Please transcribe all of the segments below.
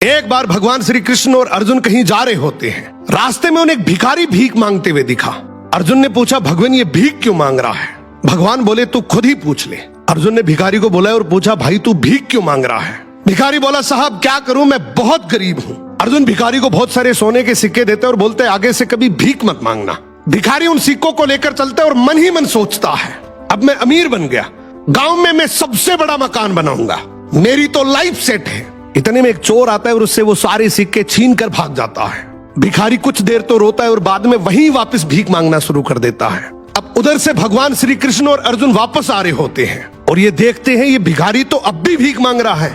एक बार भगवान श्री कृष्ण और अर्जुन कहीं जा रहे होते हैं। रास्ते में उन्हें एक भिखारी भीख मांगते हुए दिखा। अर्जुन ने पूछा, भगवान ये भीख क्यों मांग रहा है? भगवान बोले, तू खुद ही पूछ ले। अर्जुन ने भिखारी को बोला और पूछा, भाई तू भीख क्यों मांग रहा है? भिखारी बोला, साहब क्या करूं, मैं बहुत गरीब हूं। अर्जुन भिखारी को बहुत सारे सोने के सिक्के देते और बोलते, आगे से कभी भीख मत मांगना। भिखारी उन सिक्कों को लेकर चलता है और मन ही मन सोचता है, अब मैं अमीर बन गया, गांव में मैं सबसे बड़ा मकान बनाऊंगा, मेरी तो लाइफ सेट है। इतने में एक चोर आता है और उससे वो सारे सिक्के छीन कर भाग जाता है। भिखारी कुछ देर तो रोता है और बाद में वहीं वापस भीख मांगना शुरू कर देता है। अब उधर से भगवान श्री कृष्ण और अर्जुन वापस आ रहे होते हैं और ये देखते हैं ये भिखारी तो अब भी भीख मांग रहा है।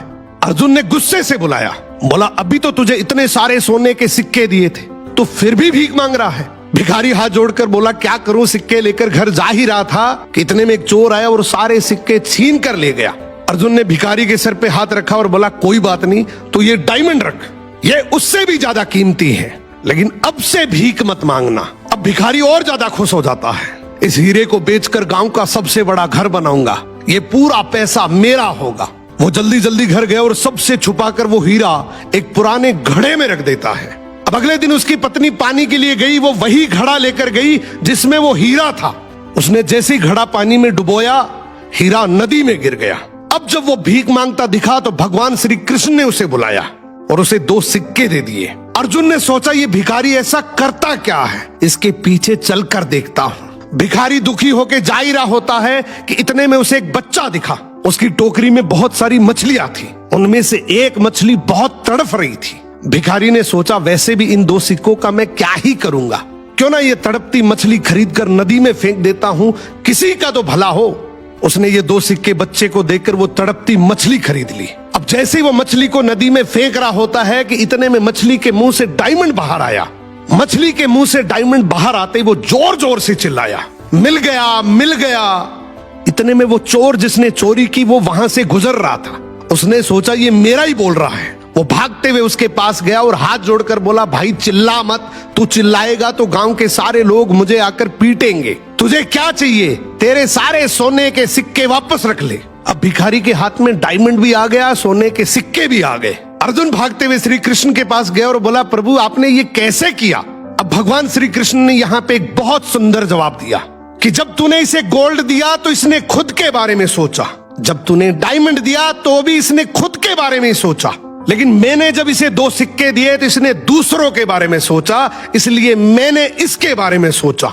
अर्जुन ने गुस्से से बुलाया, बोला, अभी तो तुझे इतने सारे सोने के सिक्के दिए थे, तो फिर भी भीख मांग रहा है। भिखारी हाथ जोड़कर बोला, क्या करूं, सिक्के लेकर घर जा ही रहा था कि इतने में एक चोर आया और सारे सिक्के छीन कर ले गया। अर्जुन ने भिखारी के सर पे हाथ रखा और बोला, कोई बात नहीं, तो ये डायमंड रख, ये उससे भी ज्यादा कीमती है, लेकिन अब से भीख मत मांगना। अब भिखारी और ज्यादा खुश हो जाता है, इस हीरे को बेचकर गांव का सबसे बड़ा घर बनाऊंगा, ये पूरा पैसा मेरा होगा। वो जल्दी जल्दी घर गया और सबसे छुपाकर वो हीरा एक पुराने घड़े में रख देता है। अब अगले दिन उसकी पत्नी पानी के लिए गई, वो वही घड़ा लेकर गई जिसमें वो हीरा था। उसने जैसे ही घड़ा पानी में डुबोया, हीरा नदी में गिर गया। अब जब वो भीख मांगता दिखा तो भगवान श्री कृष्ण ने उसे बुलाया और उसे 2 सिक्के दे दिए। अर्जुन ने सोचा, ये भिखारी ऐसा करता क्या है, इसके पीछे चलकर देखता हूं। भिखारी दुखी होकर जा ही रहा होता है कि इतने में उसे एक बच्चा दिखा। उसकी टोकरी में बहुत सारी मछलियां थी, उनमें से एक मछली बहुत तड़फ रही थी। भिखारी ने सोचा, वैसे भी इन 2 सिक्कों का मैं क्या ही करूंगा, क्यों ना ये तड़पती मछली खरीदकर नदी में फेंक देता हूं, किसी का तो भला हो। उसने ये 2 सिक्के बच्चे को देकर वो तड़पती मछली खरीद ली। अब जैसे ही वो मछली को नदी में फेंक रहा होता है कि इतने में मछली के मुंह से डायमंड बाहर आया। मछली के मुंह से डायमंड बाहर आते ही वो जोर जोर से चिल्लाया, मिल गया, मिल गया। इतने में वो चोर जिसने चोरी की वो वहां से गुजर रहा था। उसने सोचा, ये मेरा ही बोल रहा है। वो भागते हुए उसके पास गया और हाथ जोड़कर बोला, भाई चिल्ला मत, तू चिल्लाएगा तो गांव के सारे लोग मुझे आकर पीटेंगे। तुझे क्या चाहिए? तेरे सारे सोने के सिक्के वापस रख ले। अब भिखारी के हाथ में डायमंड भी आ गया, सोने के सिक्के भी आ गए। अर्जुन भागते हुए श्री कृष्ण के पास गया और बोला, प्रभु आपने ये कैसे किया? अब भगवान श्री कृष्ण ने यहाँ पे एक बहुत सुंदर जवाब दिया कि जब तूने इसे गोल्ड दिया तो इसने खुद के बारे में सोचा, जब तूने डायमंड दिया तो भी इसने खुद के बारे में सोचा, लेकिन मैंने जब इसे 2 सिक्के दिए तो इसने दूसरों के बारे में सोचा, इसलिए मैंने इसके बारे में सोचा।